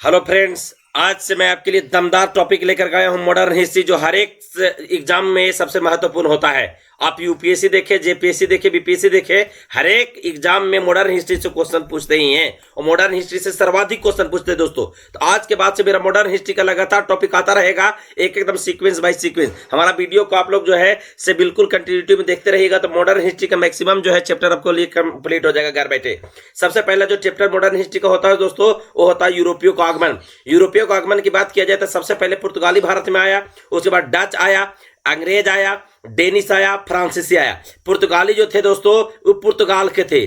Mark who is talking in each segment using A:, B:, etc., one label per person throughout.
A: Hello friends, आज से मैं आपके लिए दमदार टॉपिक लेकर गया हूं मॉडर्न हिस्ट्री, जो हर एक एग्जाम में सबसे महत्वपूर्ण होता है। आप यूपीएससी देखे, जेपीएससी देखे, बीपीएससी देखे, हर एक एग्जाम में मॉडर्न हिस्ट्री से क्वेश्चन पूछते ही हैं और मॉडर्न हिस्ट्री से सर्वाधिक क्वेश्चन पूछते हैं दोस्तों। तो आज के बाद से मेरा मॉडर्न हिस्ट्री का लगातार टॉपिक आता रहेगा, एकदम सीक्वेंस बाय सीक्वेंस। हमारा वीडियो को आप लोग जो है से बिल्कुल कंटिन्यूटी में देखते रहिएगा, तो मॉडर्न हिस्ट्री का मैक्सिमम जो है चैप्टर आपको लिए कंप्लीट हो जाएगा घर बैठे। सबसे पहला जो चैप्टर मॉडर्न हिस्ट्री का होता है दोस्तों, वो होता है यूरोपीय का आगमन। यूरोपीय का आगमन की बात किया जाए तो सबसे पहले पुर्तगाली भारत में आया, उसके बाद डच आया, अंग्रेज आया, डेनिश आया, फ्रांसीसी आया। पुर्तगाली जो थे दोस्तों वो पुर्तगाल के थे,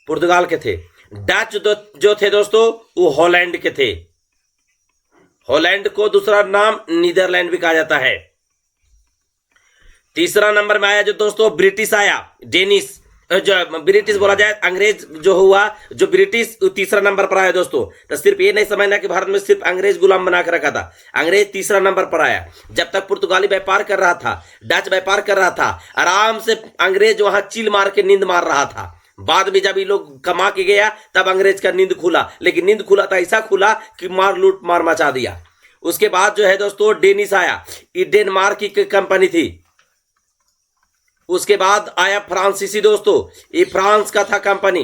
A: पुर्तगाल के थे। डच जो थे दोस्तों वो हॉलैंड के थे। हॉलैंड को दूसरा नाम नीदरलैंड भी कहा जाता है। तीसरा नंबर में आया जो दोस्तों ब्रिटिश आया, डेनिश जो ब्रिटिश बोला जाए, अंग्रेज जो हुआ जो ब्रिटिश तीसरा नंबर पर आया दोस्तों। तो सिर्फ ये नहीं समझना कि भारत में सिर्फ अंग्रेज गुलाम बना कर रखा था, अंग्रेज तीसरा नंबर पर आया। जब तक पुर्तगाली व्यापार कर रहा था, डच व्यापार कर रहा था, आराम से अंग्रेज वहां चिल मार के नींद मार रहा था। बाद में जब ये लोग कमा के गया तब अंग्रेज का नींद खुला, लेकिन नींद खुला था ऐसा खुला कि मार लूट मार मचा दिया। उसके बाद जो है दोस्तों डेनिश आया, ये डेनमार्क की कंपनी थी। उसके बाद आया फ्रांसीसी दोस्तों, ये फ्रांस का था कंपनी,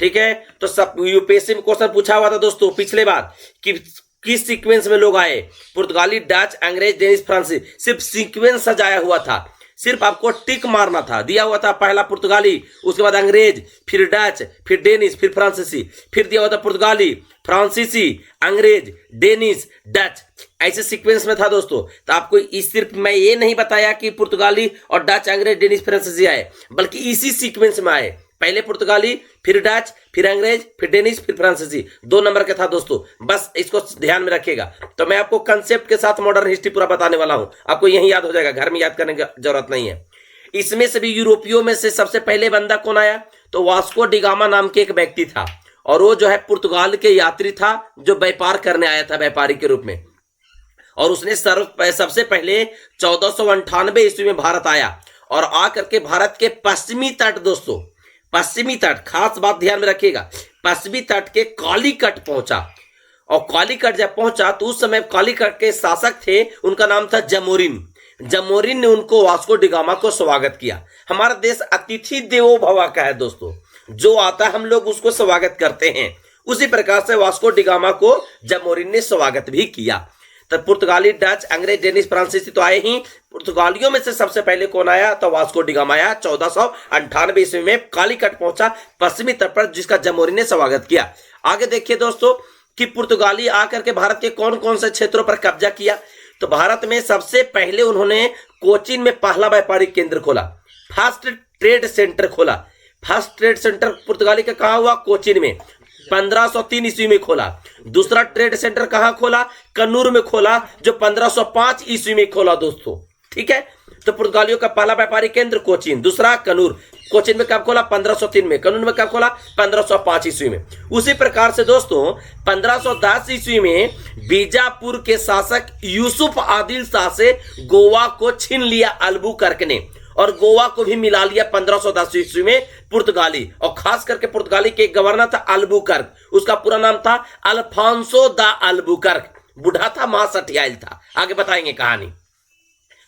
A: ठीक है। तो सब यूपीएससी में क्वेश्चन पूछा हुआ था दोस्तों पिछले बार कि किस सीक्वेंस में लोग आए, पुर्तगाली, डच, अंग्रेज, डेनिश, फ्रांसीसी। सिर्फ सीक्वेंस सजाया हुआ था, सिर्फ आपको टिक मारना था। दिया हुआ था पहला पुर्तगाली, उसके बाद अंग्रेज, फिर डच, फिर डेनिश, फिर फ्रांसीसी, फिर दिया हुआ था पुर्तगाली, फ्रांसीसी, अंग्रेज, डेनिश, डच, ऐसे सीक्वेंस में था दोस्तों। तो आपको इस सिर्फ मैं ये नहीं बताया कि पुर्तगाली और डच, अंग्रेज, डेनिश, फ्रांसीसी आए, बल्कि इसी सीक्वेंस में आए। पहले पुर्तगाली, फिर डच, फिर अंग्रेज, फिर डेनिश, फिर फ्रांसीसी। 2 नंबर का था दोस्तों, बस इसको ध्यान में रखिएगा। तो मैं आपको कंसेप्ट के साथ मॉडर्न हिस्ट्री पूरा बताने वाला हूं, आपको यही याद हो जाएगा, घर में याद करने की जरूरत नहीं है। इसमें से भी यूरोपियों में से सबसे पहले बंदा कौन आया, तो वास्को डिगामा नाम के एक व्यक्ति था, और वो जो है पुर्तगाल के यात्री था, जो व्यापार करने आया था व्यापारी के रूप में। और उसने सबसे पहले 1498 ईस्वी में भारत आया, और आकर के भारत के पश्चिमी तट दोस्तों, पश्चिमी तट, खास बात ध्यान में रखिएगा, पश्चिमी तट के कालीकट पहुंचा। और कालीकट जब पहुंचा तो उस समय कालीकट के शासक थे, उनका नाम था जमोरिन। जमोरिन ने उनको वास्को डिगामा को स्वागत किया। हमारा देश अतिथि देवो भव का है दोस्तों, जो आता है हम लोग उसको स्वागत करते हैं। उसी प्रकार से वास्को डिगामा को जमोरिन ने स्वागत भी किया। तो पुर्तगाली, डच, अंग्रेज, डेनिश, फ्रांसीसी तो आए ही। पुर्तगालियों में से सबसे पहले कौन आया, तो वास्को डिगामा आया। 1498 ईस्वी में कालीकट पहुंचा पश्चिमी तट पर, जिसका जमोरिन ने स्वागत किया। आगे देखिए दोस्तों कि पुर्तगाली आकर के भारत के कौन कौन से क्षेत्रों पर कब्जा किया। तो भारत में सबसे पहले उन्होंने कोचीन में पहला व्यापारिक केंद्र खोला, फर्स्ट ट्रेड सेंटर खोला। फर्स्ट ट्रेड सेंटर पुर्तगाली का कहां हुआ, कोचीन में, 1503 ईस्वी में खोला। दूसरा ट्रेड सेंटर कहां खोला, कन्नूर में खोला, जो 1505 ईस्वी में खोला दोस्तों, ठीक है। तो पुर्तगालियों का पहला व्यापारिक केंद्र कोचीन, दूसरा कन्नूर। कोचीन में कब खोला, 1503 में। कन्नूर में कब खोला, 1505 ईस्वी में। उसी प्रकार से दोस्तों 1510 ईस्वी में बीजापुर के शासक यूसुफ आदिल शाह से गोवा को छीन लिया अल्बुकर्क ने, और गोवा को भी मिला लिया 1510 ईस्वी में पुर्तगाली। और खास करके पुर्तगाली के एक गवर्नर था अल्बुकर्क, उसका पूरा नाम था अल्फांसो दा अल्बुकर्क। बूढ़ा था, मां सठियाइल था, आगे बताएंगे कहानी।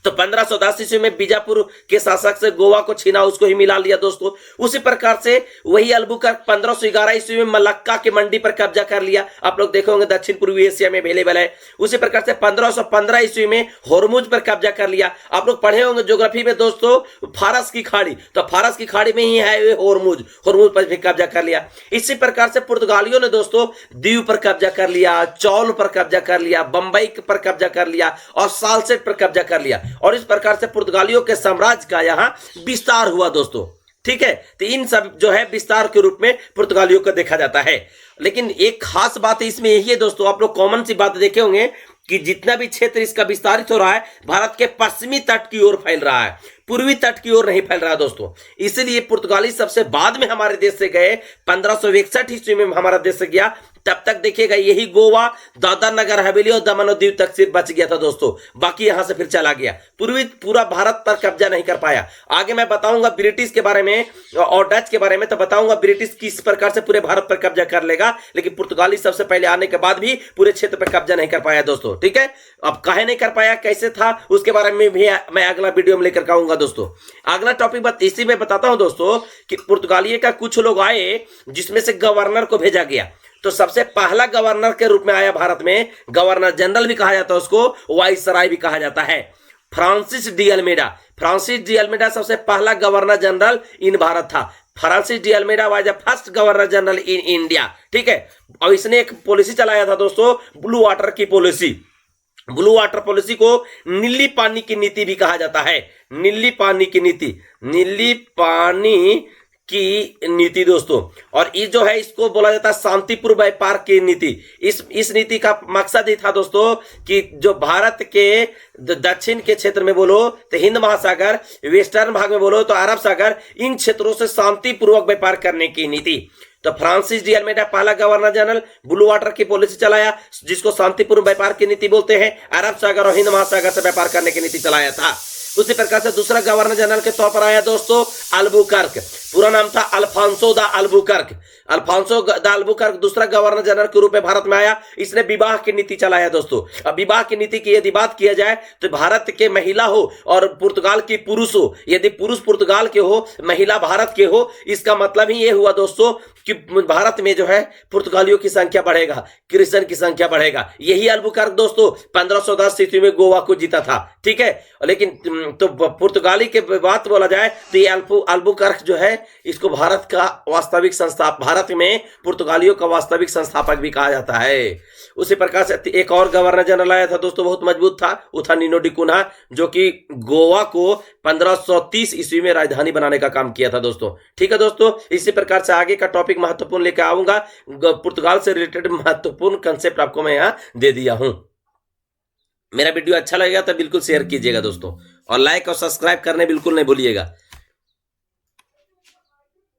A: तो 1510 ईस्वी में बीजापुर के शासक से गोवा को छीना, उसको ही मिला लिया दोस्तों। उसी प्रकार से वही अल्बुकर्क 1511 ईस्वी में मलक्का के मंडी पर कब्जा कर लिया। आप लोग देखे होंगे दक्षिण पूर्वी एशिया में अवेलेबल है। उसी प्रकार से 1515 ईस्वी में होर्मुज पर कब्जा कर लिया। आप लोग पढ़े होंगे ज्योग्राफी में दोस्तों, फारस की खाड़ी, तो फारस की खाड़ी में ही है होर्मुज, होर्मुज पर भी कब्जा कर लिया। इसी प्रकार से पुर्तगालियों ने दोस्तों दीव पर कब्जा कर लिया, चौल पर कब्जा कर लिया, बंबई पर कब्जा कर लिया, और सालसेट पर कब्जा कर लिया। और इस प्रकार से पुर्तगालियों के साम्राज्य का यहां विस्तार हुआ दोस्तों, ठीक है। तो इन सब जो है विस्तार के रूप में पुर्तगालियों को देखा जाता है। लेकिन एक खास बात इसमें यही है दोस्तों, आप लोग कॉमन सी बात देखे होंगे कि जितना भी क्षेत्र इसका विस्तारित हो रहा है, भारत के पश्चिमी तट की ओर फैल रहा है, पूर्वी तट की ओर नहीं फैल रहा दोस्तों। इसलिए पुर्तगाली सबसे बाद में हमारे देश से गए, 1561 ईस्वी में हमारा देश से गया, तब तक देखिएगा यही गोवा, दादर नगर हवेली और दमन और दीव तक सिर्फ बच गया था दोस्तों, बाकी यहां से फिर चला गया। पूरा भारत पर कब्जा नहीं कर पाया। आगे मैं बताऊंगा ब्रिटिश के बारे में और डच के बारे में, तो बताऊंगा ब्रिटिश किस प्रकार से पूरे भारत पर कब्जा कर लेगा, लेकिन पुर्तगाली सबसे पहले आने के बाद भी पूरे क्षेत्र पर कब्जा नहीं कर पाया दोस्तों। ठीक है, अब काहे नहीं कर पाया, कैसे था, उसके बारे में भी मैं अगला वीडियो में लेकर आऊंगा दोस्तों। अगला टॉपिक इसी में बताता हूं दोस्तों कि पुर्तगाली का कुछ लोग आए जिसमें से गवर्नर को भेजा गया। तो सबसे पहला गवर्नर के रूप में आया भारत में, गवर्नर जनरल भी कहा जाता है उसको, वाइसराय भी कहा जाता है, Francis de Almeida. Francis de Almeida सबसे पहला गवर्नर जनरल इन भारत था। Francis de Almeida was the first governor general in India. ठीक है, और इसने एक पॉलिसी चलाया था दोस्तों, ब्लू वाटर की पॉलिसी। ब्लू वाटर पॉलिसी को नीली पानी की नीति भी कहा जाता है। नीली पानी की नीति, नीली पानी की नीति दोस्तों। और ये जो है इसको बोला जाता है शांतिपूर्ण व्यापार की नीति। इस नीति का मकसद ही था दोस्तों कि जो भारत के दक्षिण के क्षेत्र में बोलो तो हिंद महासागर, वेस्टर्न भाग में बोलो तो अरब सागर, इन क्षेत्रों से शांतिपूर्वक व्यापार करने की नीति। तो फ्रांसिस डी अल्मेडा पहला गवर्नर जनरल, ब्लू वाटर की पॉलिसी चलाया जिसको शांतिपूर्ण व्यापार की नीति बोलते हैं, अरब सागर और हिंद महासागर से व्यापार करने की नीति चलाया था। उसी प्रकार से दूसरा गवर्नर जनरल के तौर पर आया दोस्तों अल्बुकर्क। पूरा नाम था Alfonso de Albuquerque. Alfonso de Albuquerque दूसरा गवर्नर जनरल के रूप में भारत में आया। इसने विवाह की नीति चलाया दोस्तों। अब विवाह की नीति की यदि बात किया जाए तो भारत के महिला हो और पुर्तगाल की पुरुष हो, यदि पुरुष पुर्तगाल के हो, महिला भारत के हो, इसका मतलब ही ये हुआ दोस्तों कि भारत में जो है पुर्तगालियों की संख्या बढ़ेगा, क्रिश्चियन की संख्या बढ़ेगा। यही अल्बुकर्क दोस्तों 1510 ईस्वी में गोवा को जीता था। ठीक है, लेकिन तो पुर्तगाली के बात बोला जाए तो ये अल्बुकर्क जो है इसको भारत का वास्तविक भारत में पुर्तगालियों का वास्तविक संस्थापक भी कहा जाता है। उसी प्रकार से एक और गवर्नर जनरल आया था दोस्तों, बहुत मजबूत था, वो था नीनो डी कुन्हा, जो कि गोवा को 1530 ईस्वी में राजधानी बनाने का काम किया था दोस्तों। ठीक है दोस्तों, इसी प्रकार से आगे का टॉपिक महत्वपूर्ण लेकर आऊंगा। पुर्तगाल से रिलेटेड महत्वपूर्ण कंसेप्ट आपको मैं यहाँ दे दिया हूं। मेरा वीडियो अच्छा लगेगा तो बिल्कुल शेयर कीजिएगा दोस्तों, और लाइक और सब्सक्राइब करने बिल्कुल नहीं भूलिएगा।